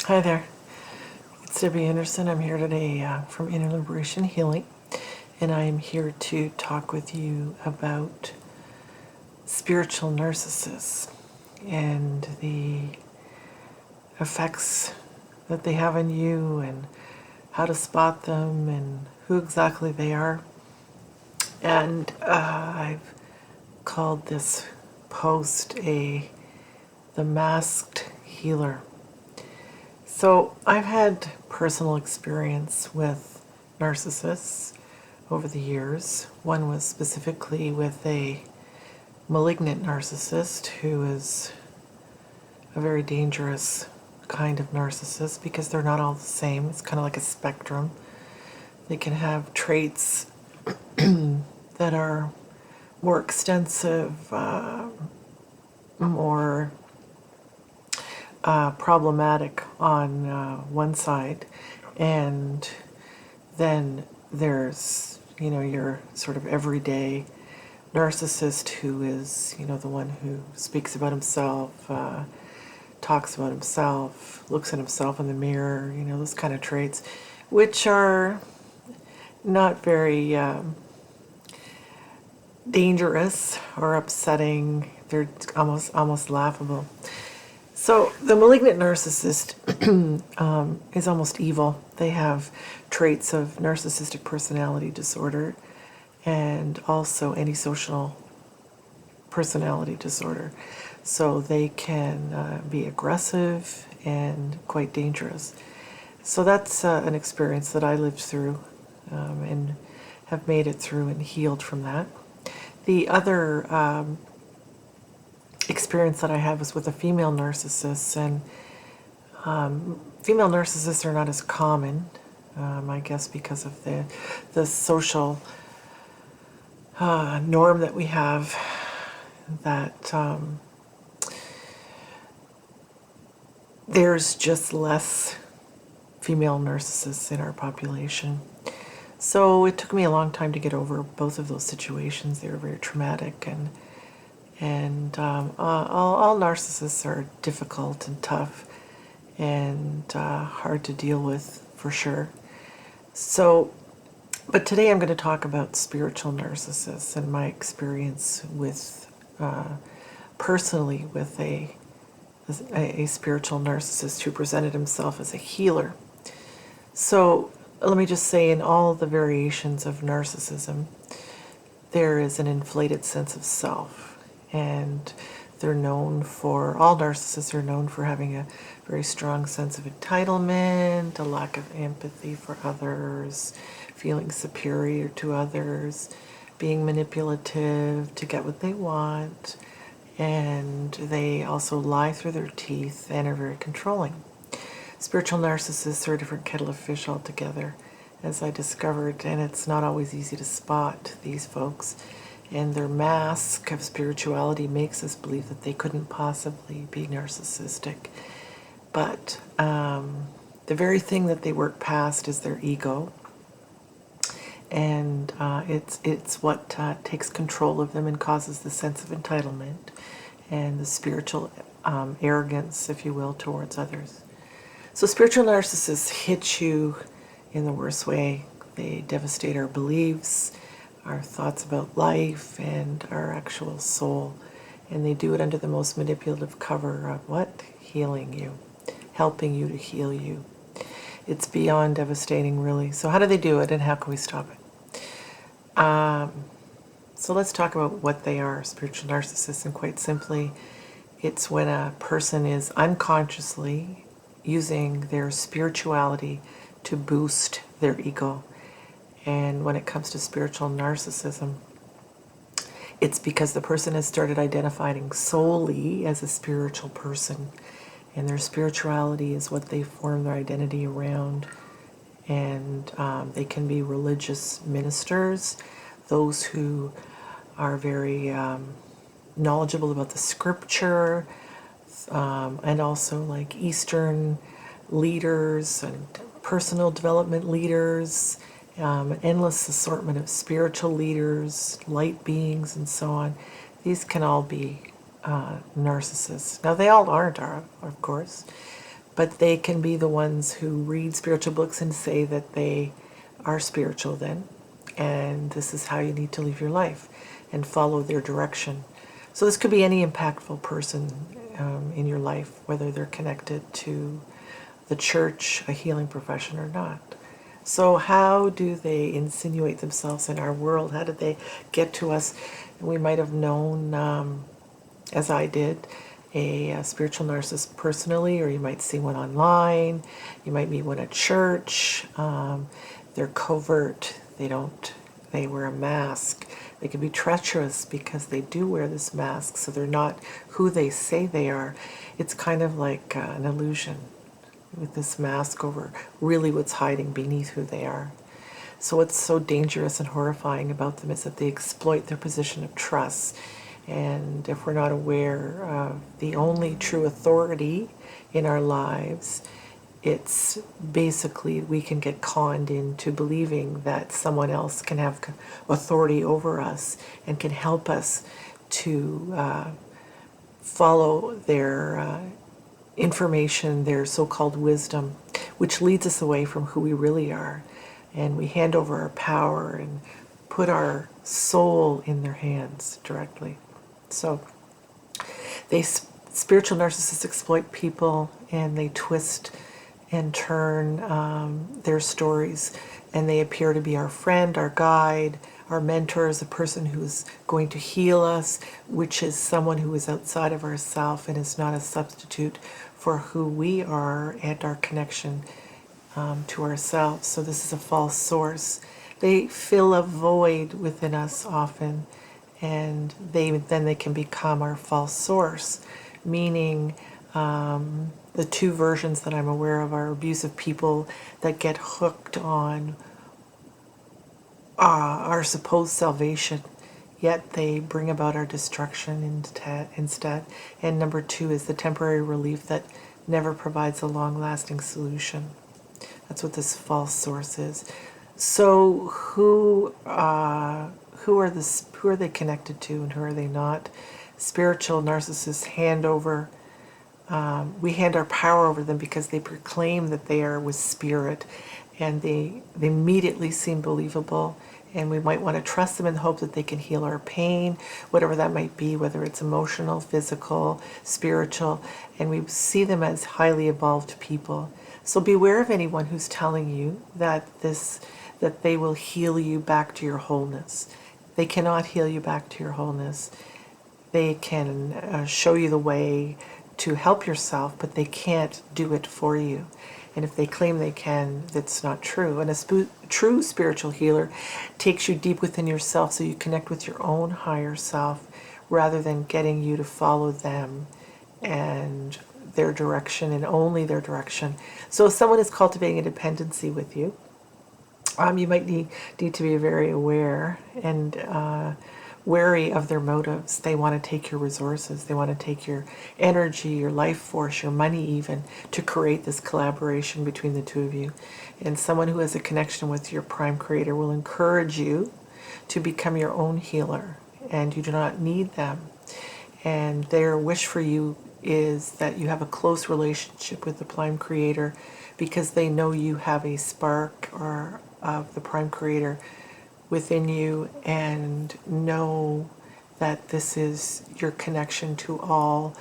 Hi there, it's Debbie Anderson. I'm here today from Inner Liberation Healing, and I am here to talk with you about spiritual narcissists and the effects that they have on you and how to spot them and who exactly they are. And I've called this post The Masked Healer. So I've had personal experience with narcissists over the years. One was specifically with a malignant narcissist who is a very dangerous kind of narcissist because they're not all the same. It's kind of like a spectrum. They can have traits that are more extensive, more problematic on one side, and then there's your sort of everyday narcissist who is the one who speaks about himself, talks about himself, looks at himself in the mirror, those kind of traits, which are not very dangerous or upsetting. They're almost laughable. So the malignant narcissist is almost evil. They have traits of narcissistic personality disorder and also antisocial personality disorder. So they can be aggressive and quite dangerous. So that's an experience that I lived through and have made it through and healed from that. The other experience that I had was with a female narcissist, and female narcissists are not as common, I guess, because of the social norm that we have, that there's just less female narcissists in our population. So it took me a long time to get over both of those situations. They were very traumatic, and all narcissists are difficult and tough and hard to deal with, for sure. So, but today I'm going to talk about spiritual narcissists and my experience with, personally, with a spiritual narcissist who presented himself as a healer. So let me just say, in all the variations of narcissism, there is an inflated sense of self. And all narcissists are known for having a very strong sense of entitlement, a lack of empathy for others, feeling superior to others, being manipulative to get what they want, and they also lie through their teeth and are very controlling. Spiritual narcissists are a different kettle of fish altogether, as I discovered, and it's not always easy to spot these folks. And their mask of spirituality makes us believe that they couldn't possibly be narcissistic. But the very thing that they work past is their ego. And it's what takes control of them and causes the sense of entitlement and the spiritual arrogance, if you will, towards others. So spiritual narcissists hit you in the worst way. They devastate our beliefs, our thoughts about life, and our actual soul. And they do it under the most manipulative cover of what? Healing you, helping you to heal you. It's beyond devastating, really. So how do they do it, and how can we stop it? So let's talk about what they are, spiritual narcissists. And quite simply, it's when a person is unconsciously using their spirituality to boost their ego. And when it comes to spiritual narcissism, it's because the person has started identifying solely as a spiritual person, and their spirituality is what they form their identity around. And they can be religious ministers, those who are very knowledgeable about the scripture, and also like Eastern leaders and personal development leaders, an endless assortment of spiritual leaders, light beings, and so on. These can all be narcissists. Now, they all aren't, of course, but they can be the ones who read spiritual books and say that they are spiritual then, and this is how you need to live your life, and follow their direction. So this could be any impactful person in your life, whether they're connected to the church, a healing profession, or not. So how do they insinuate themselves in our world? How did they get to us? We might have known, as I did, a spiritual narcissist personally, or you might see one online. You might meet one at church. They're covert. They wear a mask. They can be treacherous because they do wear this mask, so they're not who they say they are. It's kind of like an illusion with this mask over really what's hiding beneath who they are. So what's so dangerous and horrifying about them is that they exploit their position of trust. And if we're not aware of the only true authority in our lives, it's basically we can get conned into believing that someone else can have authority over us and can help us to follow their information, their so-called wisdom, which leads us away from who we really are. And we hand over our power and put our soul in their hands directly. So spiritual narcissists exploit people, and they twist and turn their stories, and they appear to be our friend, our guide, our mentor, is a person who's going to heal us, which is someone who is outside of ourself and is not a substitute for who we are and our connection to ourselves. So this is a false source. They fill a void within us often, and then they can become our false source, meaning the two versions that I'm aware of are abusive people that get hooked on our supposed salvation, yet they bring about our destruction instead. And number two is the temporary relief that never provides a long-lasting solution. That's what this false source is. So who are they connected to, and who are they not? Spiritual narcissists we hand our power over them because they proclaim that they are with spirit, and they immediately seem believable, and we might want to trust them in the hope that they can heal our pain, whatever that might be, whether it's emotional, physical, spiritual, and we see them as highly evolved people. So beware of anyone who's telling you that they will heal you back to your wholeness. They cannot heal you back to your wholeness. They can show you the way to help yourself, but they can't do it for you. And if they claim they can, that's not true. And a true spiritual healer takes you deep within yourself, so you connect with your own higher self, rather than getting you to follow them and their direction and only their direction. So if someone is cultivating a dependency with you, you might need to be very aware and wary of their motives. They want to take your resources. They want to take your energy, your life force, your money even, to create this collaboration between the two of you. And someone who has a connection with your prime creator will encourage you to become your own healer, and you do not need them. And their wish for you is that you have a close relationship with the prime creator, because they know you have a spark of the prime creator within you, and know that this is your connection to all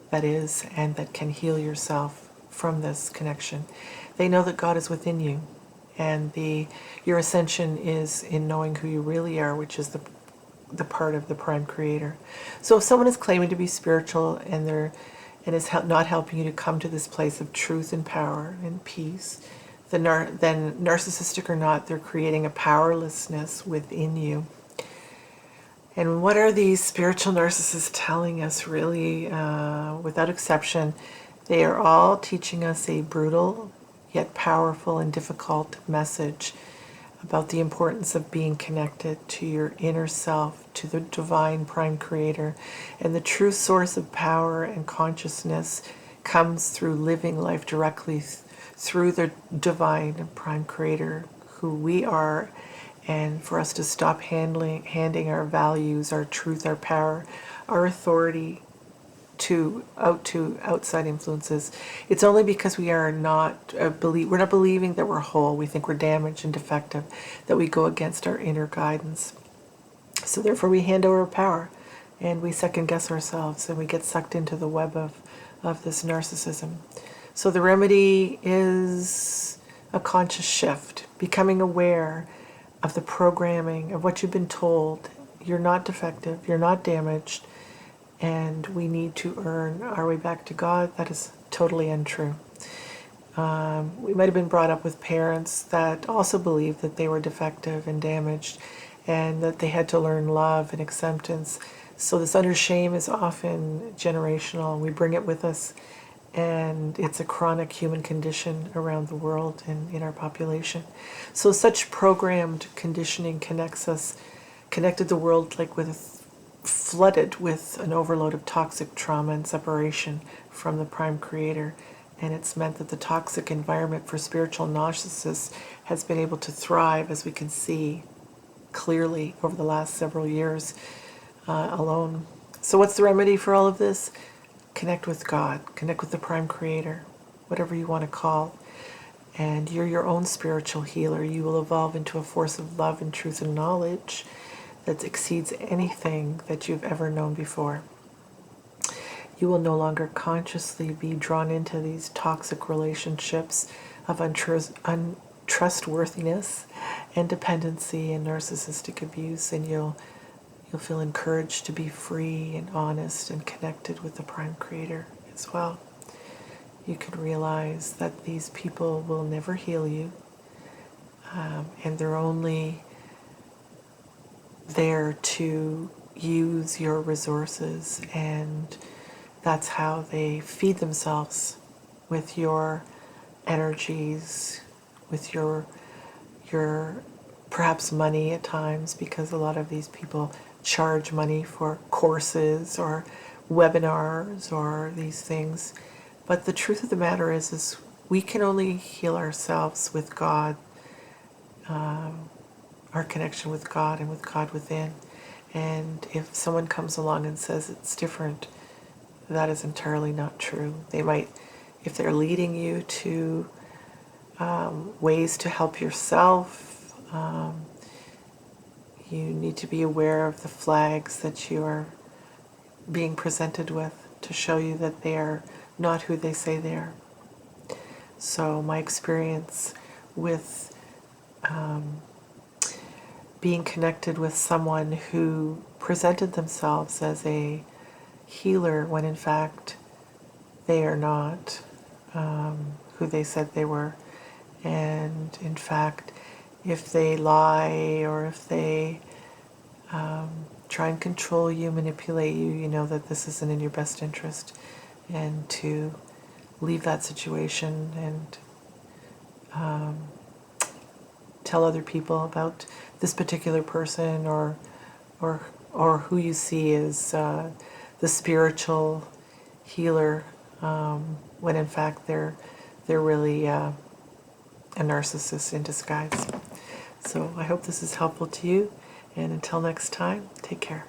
that is, and that can heal yourself from this connection. They know that God is within you, and your ascension is in knowing who you really are, which is the part of the prime creator. So if someone is claiming to be spiritual and is not helping you to come to this place of truth and power and peace, then narcissistic or not, they're creating a powerlessness within you. And what are these spiritual narcissists telling us, really? Without exception, they are all teaching us a brutal yet powerful and difficult message about the importance of being connected to your inner self, to the divine prime creator. And the true source of power and consciousness comes through living life directly through the divine prime creator, who we are, and for us to stop handing our values, our truth, our power, our authority to outside influences, it's only because we are not we're not believing that we're whole. We think we're damaged and defective, that we go against our inner guidance. So therefore we hand over power, and we second guess ourselves, and we get sucked into the web of this narcissism. So the remedy is a conscious shift, becoming aware of the programming, of what you've been told. You're not defective, you're not damaged, and we need to earn our way back to God. That is totally untrue. We might have been brought up with parents that also believed that they were defective and damaged, and that they had to learn love and acceptance. So this utter shame is often generational. We bring it with us, and it's a chronic human condition around the world and in our population. So such programmed conditioning connected the world flooded with an overload of toxic trauma and separation from the prime creator. And it's meant that the toxic environment for spiritual narcissists has been able to thrive, as we can see clearly over the last several years alone. So what's the remedy for all of this? Connect with God, connect with the prime creator, whatever you want to call. And you're your own spiritual healer. You will evolve into a force of love and truth and knowledge that exceeds anything that you've ever known before. You will no longer consciously be drawn into these toxic relationships of untrustworthiness and dependency and narcissistic abuse, and you'll feel encouraged to be free and honest and connected with the prime creator as well. You can realize that these people will never heal you, and they're only there to use your resources, and that's how they feed themselves, with your energies, with your perhaps money at times, because a lot of these people charge money for courses or webinars or these things. But the truth of the matter is we can only heal ourselves with God, our connection with God and with God within. And if someone comes along and says it's different, that is entirely not true. They might, if they're leading you to ways to help yourself, you need to be aware of the flags that you are being presented with to show you that they are not who they say they are. So my experience with being connected with someone who presented themselves as a healer when in fact they are not who they said they were. And in fact, if they lie or if they try and control you, manipulate you, you know that this isn't in your best interest, and to leave that situation and tell other people about this particular person or who you see as the spiritual healer, when in fact they're really a narcissist in disguise. So I hope this is helpful to you, and until next time, take care.